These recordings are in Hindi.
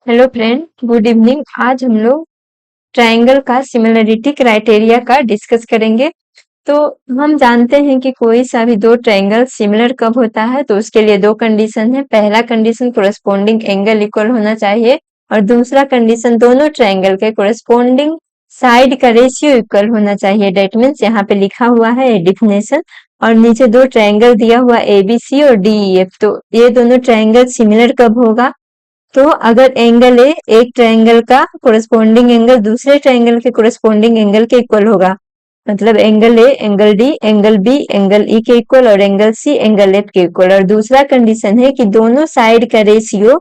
Hello friend, good evening. आज हम लोग ट्रायंगल का सिमिलरिटी क्राइटेरिया का डिस्कस करेंगे। तो हम जानते हैं कि कोई सा भी दो ट्रायंगल सिमिलर कब होता है, तो उसके लिए दो कंडीशन है। पहला कंडीशन कोरस्पोंडिंग एंगल इक्वल होना चाहिए और दूसरा कंडीशन दोनों ट्रायंगल के कोरस्पोंडिंग साइड का रेशियो इक्वल होना चाहिए। डेट मीन्स यहाँ पे लिखा हुआ है डेफिनेशन और नीचे दो ट्रायंगल दिया हुआ ABC और DEF। तो ये दोनों ट्रायंगल सिमिलर कब होगा? तो अगर एंगल ए एक ट्रायंगल का कोरस्पोंडिंग एंगल दूसरे ट्रायंगल के कोरस्पोंडिंग एंगल के इक्वल होगा। मतलब angle A angle D angle B angle E के इक्वल और एंगल सी एंगल एफ के इक्वल। और दूसरा कंडीशन है कि दोनों साइड का रेशियो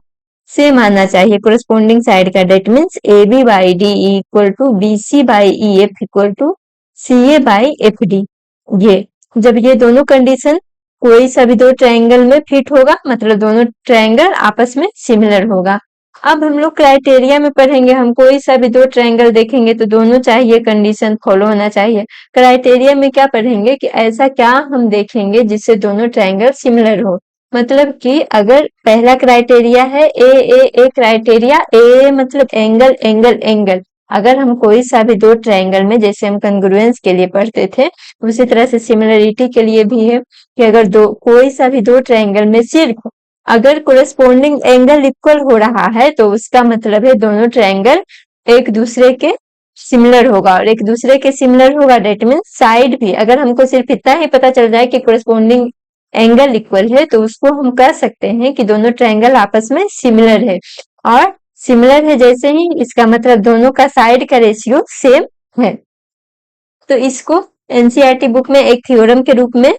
सेम आना चाहिए कोरस्पोंडिंग साइड का। That means A B by D equal to B C by E F equal to C A by F D. ये जब ये दोनों कंडीशन कोई सा भी दो ट्रायंगल में फिट होगा, मतलब दोनों ट्रायंगल आपस में सिमिलर होगा। अब हम लोग क्राइटेरिया में पढ़ेंगे, हम कोई सा भी दो ट्रायंगल देखेंगे तो दोनों चाहिए कंडीशन फॉलो होना चाहिए। क्राइटेरिया में क्या पढ़ेंगे कि ऐसा क्या हम देखेंगे जिससे दोनों ट्रायंगल सिमिलर हो। मतलब कि अगर पहला क्राइटेरिया है ए क्राइटेरिया ए मतलब एंगल एंगल एंगल। अगर हम कोई सा भी दो ट्रायंगल में, जैसे हम कंग्रुएंस के लिए पढ़ते थे, उसी तरह से सिमिलरिटी के लिए भी है कि अगर दो कोई सा भी दो ट्रायंगल में सिर्फ अगर कोरेस्पोंडिंग एंगल इक्वल हो रहा है तो उसका मतलब है दोनों ट्रायंगल एक दूसरे के सिमिलर होगा। और एक दूसरे के सिमिलर होगा डेट मीन्स साइड भी। अगर हमको सिर्फ इतना ही पता चल जाए कि कोरेस्पोंडिंग एंगल इक्वल है तो उसको हम कह सकते हैं कि दोनों ट्रायंगल आपस में सिमिलर है। और सिमिलर है जैसे ही इसका मतलब दोनों का साइड का रेशियो सेम है। तो इसको एनसीईआरटी बुक में एक थ्योरम के रूप में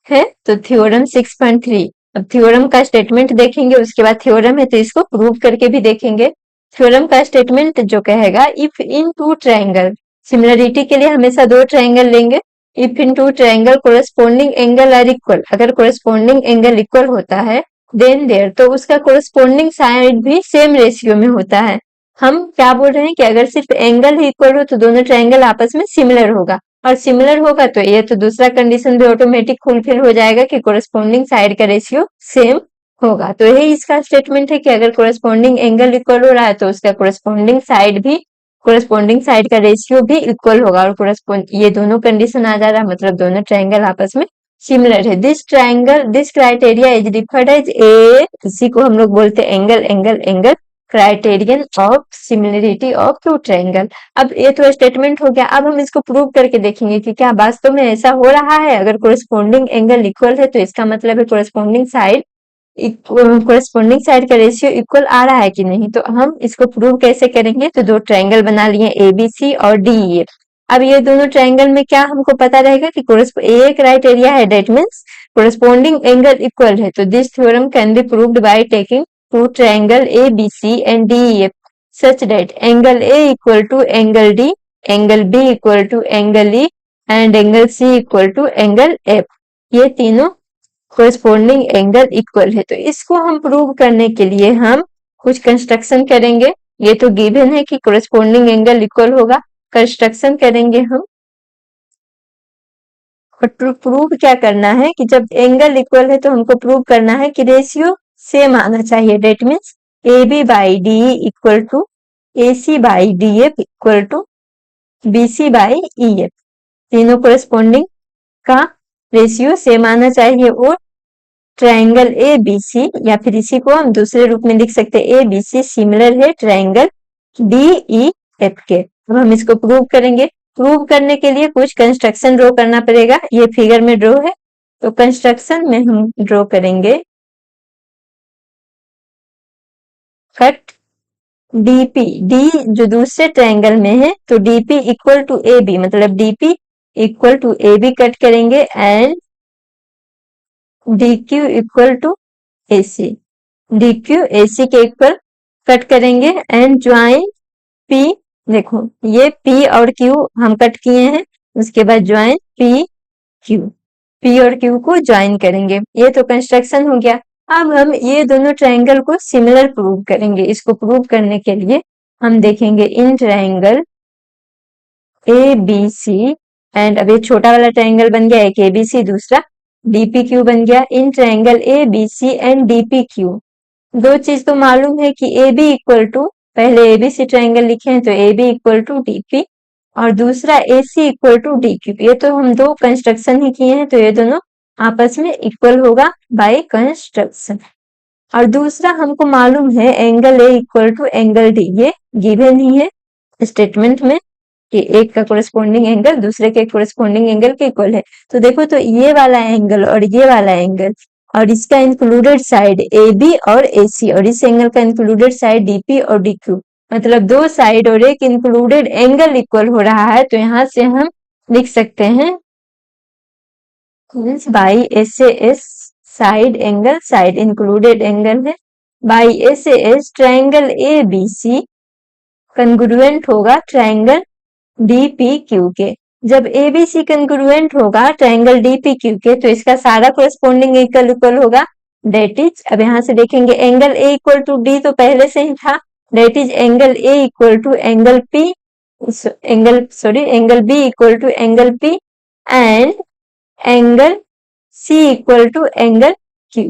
है। तो थ्योरम 6.3। अब थ्योरम का स्टेटमेंट देखेंगे, उसके बाद थ्योरम है तो इसको प्रूव करके भी देखेंगे। थ्योरम का स्टेटमेंट जो कहेगा, if in two triangle, similarity के लिए हमेशा दो ट्रायंगल लेंगे। If in two triangle corresponding angle are equal, अगर कोरस्पोंडिंग एंगल इक्वल होता है देन देयर, तो उसका कोरस्पोंडिंग साइड भी सेम रेशियो में होता है। हम क्या बोल रहे हैं कि अगर सिर्फ एंगल ही इक्वल हो तो दोनों ट्रायंगल आपस में सिमिलर होगा। और सिमिलर होगा तो ये तो दूसरा कंडीशन भी ऑटोमेटिक फुलफिल हो जाएगा कि कोरस्पोंडिंग साइड का रेशियो सेम होगा। तो यही इसका स्टेटमेंट है कि अगर कोरस्पोंडिंग एंगल इक्वल हो रहा है तो उसका कोरस्पोंडिंग साइड भी, कोरस्पोंडिंग साइड का रेशियो भी इक्वल होगा। और कोरस्पोंड ये दोनों कंडीशन आ जा रहा है, मतलब दोनों ट्रायंगल आपस में सिमिलर है। This triangle this criteria is referred as a, इसी को हम लोग बोलते हैं angle angle angle criterion of similarity of two triangle. अब ये तो स्टेटमेंट हो गया। अब हम इसको प्रूव करके देखेंगे कि क्या वास्तव में ऐसा हो रहा है। अगर कोरस्पोंडिंग एंगल इक्वल है तो इसका मतलब है कोरस्पोंडिंग साइड का रेशियो इक्वल आ रहा है कि नहीं। तो हम इसको प्रूव कैसे करेंगे? तो दो ट्रायंगल बना लिए ABC और DE। अब ये दोनों ट्रायंगल में क्या हमको पता रहेगा कि ए क्राइटेरिया है, that means corresponding angle equal है। तो this theorem can be proved by taking two triangle ABC and DEF such that angle A equal to angle D, angle B equal to angle E and angle C equal to angle F। ये तीनों कोरस्पोंडिंग एंगल इक्वल है। तो इसको हम प्रूव करने के लिए हम कुछ कंस्ट्रक्शन करेंगे। ये तो गिवन है कि कोरस्पोंडिंग एंगल इक्वल होगा। कंस्ट्रक्शन करेंगे हम। और प्रूव क्या करना है कि जब एंगल इक्वल है तो हमको प्रूव करना है कि रेशियो सेम आना चाहिए। That means AB by DE equal to AC by DF equal to BC by EF। तीनों कोरस्पोंडिंग का रेशियो सेम आना चाहिए। और ट्रायंगल ABC, या फिर इसी को हम दूसरे रूप में लिख सकते हैं, ABC सिमिलर है ट्रायंगल DEF के। अब हम इसको प्रूव करेंगे। प्रूव करने के लिए कुछ कंस्ट्रक्शन ड्रॉ करना पड़ेगा। ये फिगर में ड्रॉ है, तो कंस्ट्रक्शन में हम ड्रॉ करेंगे कट DP, D जो दूसरे ट्रायंगल में है तो DP इक्वल टू AB, मतलब DP equal to AB cut करेंगे and DQ equal to AC, DQ AC के इक्वल कट करेंगे एंड ज्वाइन P। देखो ये P और Q हम कट किए हैं, उसके बाद ज्वाइन P और Q को ज्वाइन करेंगे। ये तो कंस्ट्रक्शन हो गया। अब हम ये दोनों ट्रायंगल को सिमिलर प्रूव करेंगे। इसको प्रूव करने के लिए हम देखेंगे इन ट्रायंगल ABC एंड अब ये छोटा वाला ट्रायंगल बन गया एक ABC, दूसरा DPQ बन गया। In triangle ABC and DPQ दो चीज तो मालूम है कि ए बी इक्वल टू, पहले एबीसी ट्रायंगल लिखे हैं तो A B equal to DP, और दूसरा A C equal to D Q. ये तो हम दो कंस्ट्रक्शन ही किए हैं, तो ये दोनों आपस में इक्वल होगा बाय कंस्ट्रक्शन। और दूसरा हमको मालूम है angle A equal to angle D, ये गिवन ही है स्टेटमेंट में कि एक का कोरेस्पोंडिंग एंगल दूसरे के कोरेस्पोंडिंग एंगल के इक्वल है। तो देखो, तो ये वाला एंगल और ये वाला एंगल और इसका इंक्लूडेड साइड ए बी और ए सी, और इस एंगल का इंक्लूडेड साइड डीपी और डी क्यू, मतलब दो साइड और एक इंक्लूडेड एंगल इक्वल हो रहा है। तो यहाँ से हम लिख सकते हैं by S A S side angle, side included angle है, by S A S triangle A B C congruent होगा ट्रायंगल डी पी क्यू के। जब ए बी सी कंग्रुएंट होगा ट्रायंगल डी पी क्यू के, तो इसका सारा कोरेस्पोंडिंग एंगल इक्वल होगा। डेट इज, अब यहाँ से देखेंगे angle A equal to D तो पहले से ही था, that is angle A equal to angle P, angle B equal to angle P, and angle C equal to angle Q.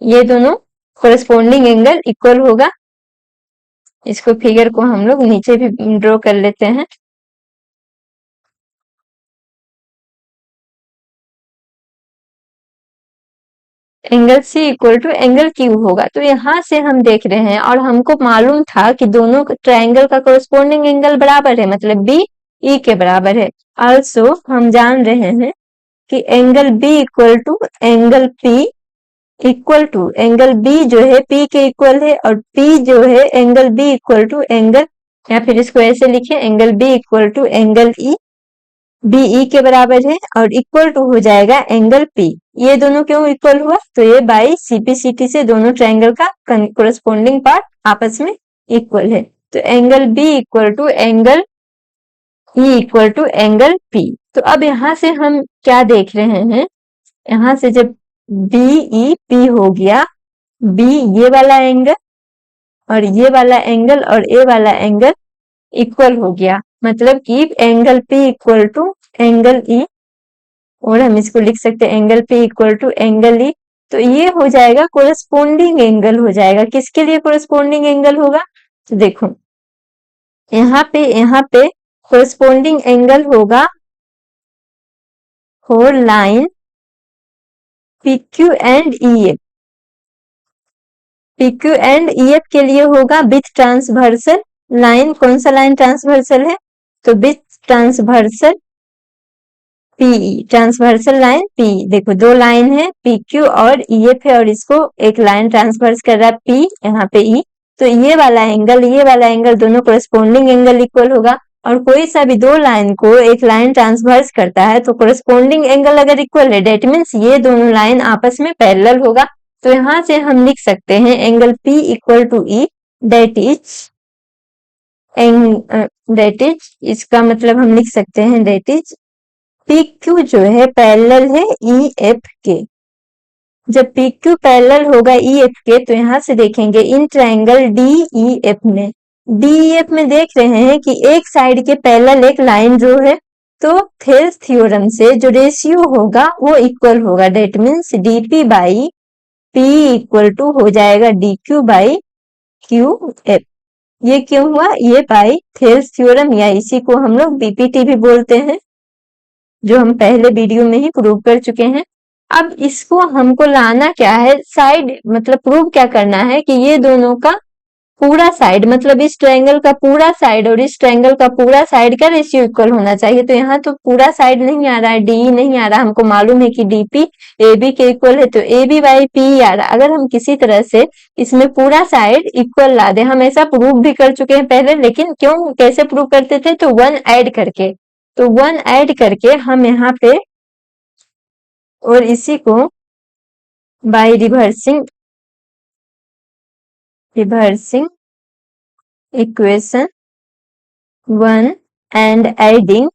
ये दोनों कोरेस्पोंडिंग एंगल इक्वल होगा। इसको फिगर को हम लोग नीचे भी ड्रॉ कर लेते हैं। Angle C equal to angle Q होगा। तो यहाँ से हम देख रहे हैं, और हमको मालूम था कि दोनों ट्रायंगल का कोरेस्पोंडिंग एंगल बराबर है, मतलब बी ई के बराबर है। आल्सो हम जान रहे हैं कि angle B equal to angle P equal to angle B जो है पी के इक्वल है, और पी जो है angle B equal to angle, या फिर इसको ऐसे लिखे angle B equal to angle E, B E के बराबर है, और इक्वल टू हो जाएगा एंगल पी। ये दोनों क्यों इक्वल हुआ, तो ये बाई सीपीसीटी से दोनों ट्रायंगल का कोरेस्पोंडिंग पार्ट आपस में इक्वल है। तो angle B equal to angle E equal to angle P. तो अब यहाँ से हम क्या देख रहे हैं, यहाँ से जब बी ई पी हो गया, बी ये वाला एंगल और ये वाला एंगल और ए वाला एंगल इक्वल हो गया, मतलब कि angle P equal to angle E, और हम इसको लिख सकते हैं angle P equal to angle E. तो ये हो जाएगा कोरेस्पोंडिंग एंगल हो जाएगा। किसके लिए कोरेस्पोंडिंग एंगल होगा, तो देखो यहाँ पे कोरेस्पोंडिंग एंगल होगा for line PQ and EF। PQ and EF के लिए होगा विथ ट्रांसवर्सल लाइन। कौन सा लाइन ट्रांसवर्सल है, तो with transversal PE, transversal line PE। देखो दो लाइन है PQ और EF है, और इसको एक लाइन ट्रांसवर्स कर रहा है P, यहाँ पे E। तो ये वाला एंगल दोनों कोरेस्पोंडिंग एंगल इक्वल होगा। और कोई सा भी दो लाइन को एक लाइन ट्रांसवर्स करता है तो कोरेस्पोंडिंग एंगल अगर इक्वल है, डेट मीन्स ये दोनों लाइन आपस में पैरेलल होगा। तो यहाँ से हम लिख सकते हैं angle P equal to E, that is इसका मतलब हम लिख सकते हैं डेट इज PQ जो है पैरेलल है EF के। जब PQ पैरेलल होगा EF के, तो यहाँ से देखेंगे इन ट्रायंगल DEF में, DEF में देख रहे हैं कि एक साइड के पैरेलल एक लाइन जो है, तो थेल्स थ्योरम से जो रेशियो होगा वो इक्वल होगा। That means DP by P equal to हो जाएगा DQ बाई QF। ये क्यों हुआ, ये बाई थेल्स थ्योरम, या इसी को हम लोग BPT भी बोलते हैं, जो हम पहले वीडियो में ही प्रूव कर चुके हैं। अब इसको हमको लाना क्या है, साइड मतलब प्रूव क्या करना है कि ये दोनों का पूरा साइड, मतलब इस ट्रायंगल का पूरा साइड और इस ट्रायंगल का पूरा साइड का रेशियो इक्वल होना चाहिए। तो यहाँ तो पूरा साइड नहीं आ रहा है, DE नहीं आ रहा, हमको मालूम है कि DP AB के इक्वल है, तो AB बाई PE आ रहा। अगर हम किसी तरह से इसमें पूरा साइड इक्वल ला दे, हम ऐसा प्रूव भी कर चुके हैं पहले, लेकिन क्यों कैसे प्रूव करते थे, तो 1 ऐड करके। तो 1 ऐड करके हम यहाँ पे, और इसी को by reversing equation 1 and adding,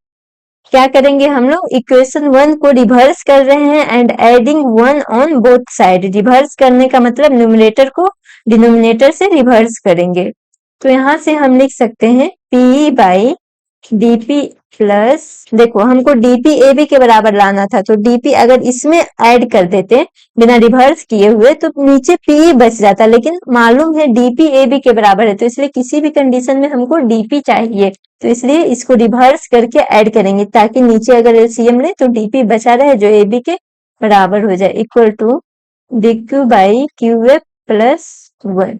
क्या करेंगे हम लोग, इक्वेशन 1 को रिवर्स कर रहे हैं and adding 1 on both side. Reverse करने का मतलब न्यूमरेटर को डिनोमिनेटर से रिवर्स करेंगे। तो यहाँ से हम लिख सकते हैं PE बाई DP प्लस, देखो हमको डीपी ए बी के बराबर लाना था, तो डीपी अगर इसमें ऐड कर देते बिना रिवर्स किए हुए तो नीचे पी बच जाता, लेकिन मालूम है डीपी ए बी के बराबर है, तो इसलिए किसी भी कंडीशन में हमको डीपी चाहिए, तो इसलिए इसको रिवर्स करके ऐड करेंगे ताकि नीचे अगर एलसीएम ले तो डीपी बचा रहे जो ए बी के बराबर हो जाए, equal to D Q by Q F plus 1।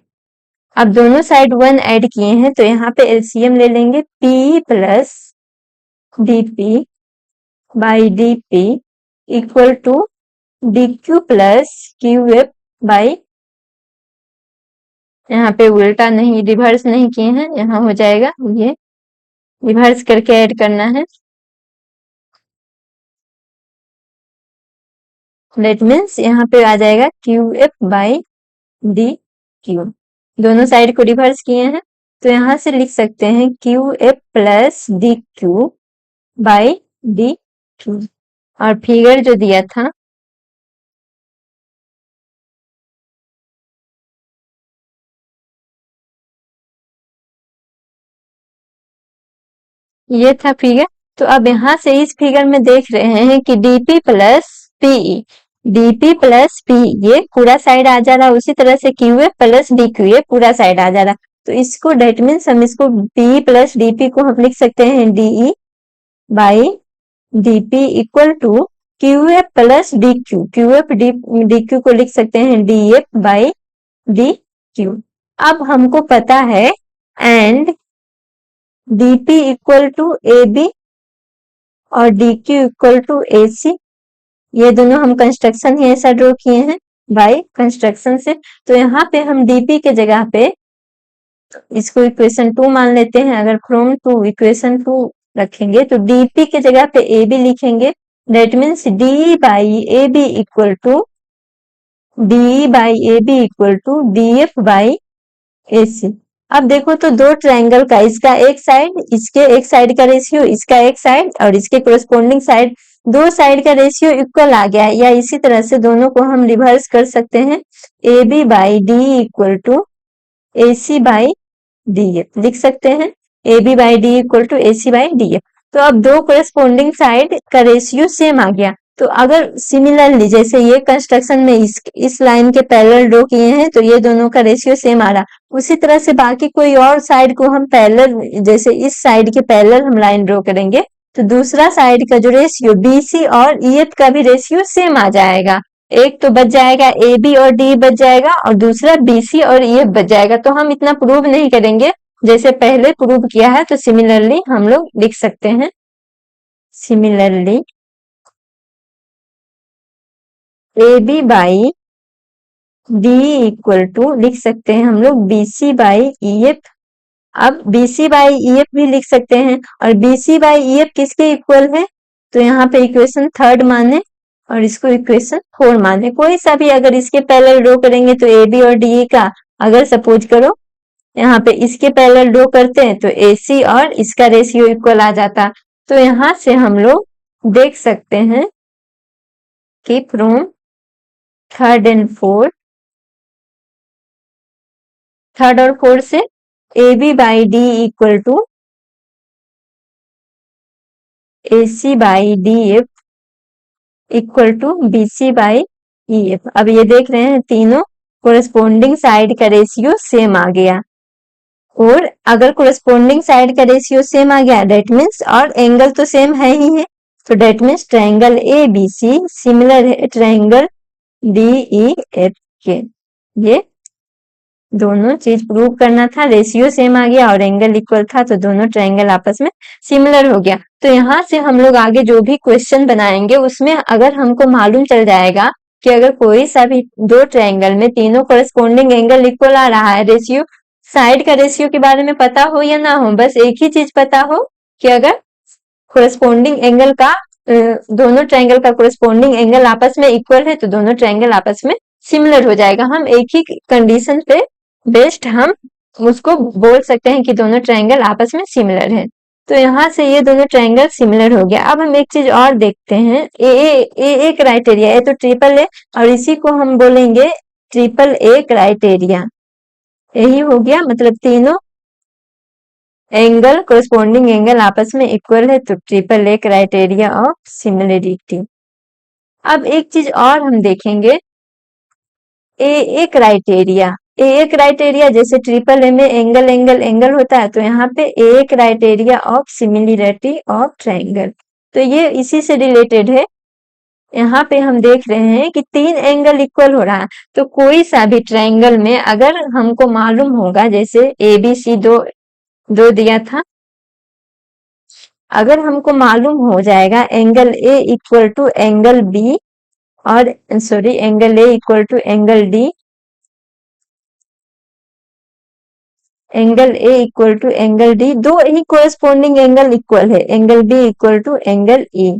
अब दोनों साइड 1 ऐड किए हैं तो यहाँ पे एलसीएम ले लेंगे, P plus dp by dp equal to dq plus qf by, यहाँ पे उल्टा नहीं रिवर्स नहीं किए हैं, यहाँ हो जाएगा ये रिवर्स करके ऐड करना है, दैट मीन्स यहाँ पे आ जाएगा qf बाई dq। दोनों साइड को रिवर्स किए हैं तो यहाँ से लिख सकते हैं qf plus dq by dq। और फिगर जो दिया था ये था फिगर। तो अब यहाँ से इस फिगर में देख रहे हैं कि dp plus PE, dp plus P ये पूरा साइड आ जा रहा, उसी तरह से qf प्लस dq ये पूरा साइड आ जा रहा, तो इसको डेट मीन्स हम इसको p प्लस dp को हम लिख सकते हैं de by dp equal to qf plus dq, qf dq को लिख सकते हैं df बाई dq। अब हमको पता है and dp equal to ab और dq इक्वल टू ac, ये दोनों हम कंस्ट्रक्शन ही ऐसा ड्रॉ किए हैं बाय कंस्ट्रक्शन से, तो यहाँ पे हम dp के जगह पे इसको इक्वेशन 2 मान लेते हैं, अगर फ्रॉम टू इक्वेशन 2 रखेंगे तो dp के जगह पे ab लिखेंगे, that means d by ab equal to d by ab equal to df by ac। अब देखो तो दो ट्रायंगल का इसका एक साइड इसके एक साइड का रेशियो, इसका एक साइड और इसके कोरस्पोंडिंग साइड, दो साइड का रेशियो इक्वल आ गया है, या इसी तरह से दोनों को हम रिवर्स कर सकते हैं, A B by D equal to A C by D F लिख सकते हैं, A B by D equal to A C by D F. तो अब दो कोरस्पोंडिंग साइड का रेशियो सेम आ गया, तो अगर सिमिलरली जैसे ये कंस्ट्रक्शन में इस लाइन के पैरेलल ड्रॉ किए हैं तो ये दोनों का रेशियो सेम आ रहा, उसी तरह से बाकी कोई और साइड को हम पैरेलल, जैसे इस साइड के पैरेलल हम लाइन ड्रॉ करेंगे तो दूसरा साइड का जो रेशियो बीसी और ईएफ का भी रेशियो सेम आ जाएगा, एक तो बच जाएगा ए बी और डी बच जाएगा और दूसरा बीसी और ईएफ बच जाएगा। तो हम इतना प्रूव नहीं करेंगे, जैसे पहले प्रूव किया है, तो सिमिलरली हम लोग लिख सकते हैं, similarly A B by D equal to लिख सकते हैं हम लोग बीसी बाई ईएफ। अब बीसी बाई ईएफ भी लिख सकते हैं, और बीसी बाई ईएफ किसके इक्वल है, तो यहाँ पे इक्वेशन 3 माने और इसको इक्वेशन 4 माने, कोई सा भी अगर इसके पैरेलल ड्रॉ करेंगे तो ए बी और डी का, अगर सपोज करो यहाँ पे इसके पैरेलल ड्रॉ करते हैं तो AC और इसका रेशियो इक्वल आ जाता, तो यहाँ से हम लोग देख सकते हैं कि फ्रॉम थर्ड और फोर्थ से A B by D equal to AC by D F equal to BC by EF। अब ये देख रहे हैं तीनों कोरस्पोंडिंग साइड का रेशियो सेम आ गया, और अगर कोरस्पोंडिंग साइड का रेशियो सेम आ गया डेट मीन्स, और एंगल तो सेम है ही है, तो that means triangle A B C similar है ट्रायंगल डी ई एफ के। ये दोनों चीज प्रूव करना था, रेशियो सेम आ गया और एंगल इक्वल था, तो दोनों ट्रायंगल आपस में सिमिलर हो गया। तो यहाँ से हम लोग आगे जो भी क्वेश्चन बनाएंगे उसमें अगर हमको मालूम चल जाएगा कि अगर कोई सा भी दो ट्रायंगल में तीनों कोरस्पोंडिंग एंगल इक्वल आ रहा है, रेशियो साइड का रेशियो के बारे में पता हो या ना हो, बस एक ही चीज पता हो कि अगर कोरस्पोंडिंग एंगल का दोनों ट्रायंगल का कोरस्पोंडिंग एंगल आपस में इक्वल है तो दोनों ट्रायंगल आपस में सिमिलर हो जाएगा। हम एक ही कंडीशन पे बेस्ड हम उसको बोल सकते हैं कि दोनों ट्रायंगल आपस में सिमिलर है। तो यहाँ से ये दोनों ट्रायंगल सिमिलर हो गया। अब हम एक चीज और देखते हैं, ए क्राइटेरिया, ये तो ट्रिपल ए और इसी को हम बोलेंगे ट्रिपल ए क्राइटेरिया। यही हो गया, मतलब तीनों एंगल कोरस्पोंडिंग एंगल आपस में इक्वल है तो triple A criteria of similarity. अब एक चीज और हम देखेंगे, ए क्राइटेरिया। ए क्राइटेरिया जैसे ट्रिपल ए में एंगल एंगल एंगल होता है, तो यहाँ पे A criteria of similarity of triangle, तो ये इसी से रिलेटेड है। यहाँ पे हम देख रहे हैं कि तीन एंगल इक्वल हो रहा है, तो कोई सा भी ट्रायंगल में अगर हमको मालूम होगा, जैसे ए बी सी दो दो दिया था, अगर हमको मालूम हो जाएगा angle A equal to angle B और sorry angle A equal to angle D, angle A equal to angle D, दो ही कोरेस्पोंडिंग एंगल इक्वल है, angle B equal to angle E.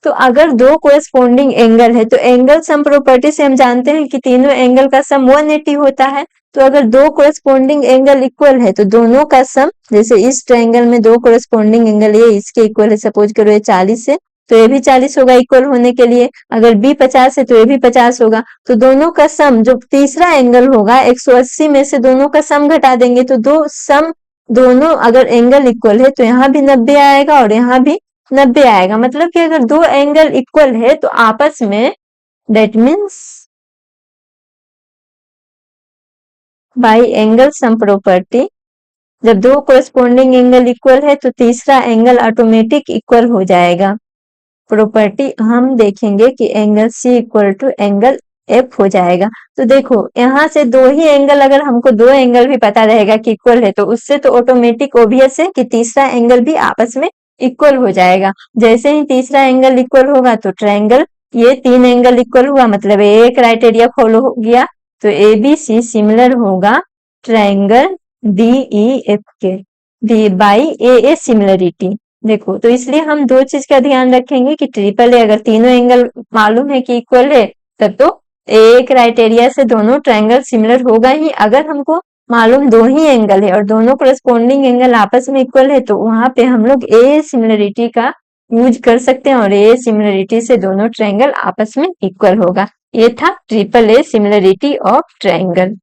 तो अगर दो कोरेस्पोंडिंग एंगल है तो एंगल सम प्रॉपर्टी से हम जानते हैं कि तीनों एंगल का सम 180 होता है। तो अगर दो कोरेस्पोंडिंग एंगल इक्वल है तो दोनों का सम, जैसे इस ट्रायंगल में दो कोरेस्पोंडिंग एंगल ये इसके इक्वल है, सपोज करो ये 40 है तो ये भी 40 होगा इक्वल होने के लिए, अगर बी 50 है तो ये भी 50 होगा, तो दोनों का सम जो तीसरा एंगल होगा 180 में से दोनों का सम घटा देंगे, तो दो सम दोनों अगर एंगल इक्वल है तो यहाँ भी 90 आएगा और यहाँ भी 90 आएगा। मतलब कि अगर दो एंगल इक्वल है तो आपस में, that means by angle sum property, जब दो कोरेस्पोंडिंग एंगल इक्वल है तो तीसरा एंगल ऑटोमेटिक इक्वल हो जाएगा। प्रॉपर्टी हम देखेंगे कि angle C equal to angle F हो जाएगा। तो देखो यहाँ से दो ही एंगल, अगर हमको दो एंगल भी पता रहेगा कि इक्वल है तो उससे तो ऑटोमेटिक ओबियस है कि तीसरा एंगल भी आपस में इक्वल हो जाएगा। जैसे ही तीसरा एंगल इक्वल होगा तो ट्रायंगल, ये तीन एंगल इक्वल हुआ मतलब ए क्राइटेरिया फॉलो हो गया, तो ए बी सी सिमिलर होगा ट्रायंगल डी ई एफ के, डी बाई ए सिमिलरिटी। देखो तो इसलिए हम दो चीज का ध्यान रखेंगे कि ट्रिपल ए अगर तीनों एंगल मालूम है कि इक्वल है तब तो ए क्राइटेरिया से दोनों ट्रायंगल सिमिलर होगा ही। अगर हमको मालूम दो ही एंगल है और दोनों कोरेस्पोंडिंग एंगल आपस में इक्वल है तो वहां पे हम लोग ए सिमिलरिटी का यूज कर सकते हैं और ए सिमिलरिटी से दोनों ट्रायंगल आपस में इक्वल होगा। ये था triple A similarity of triangle.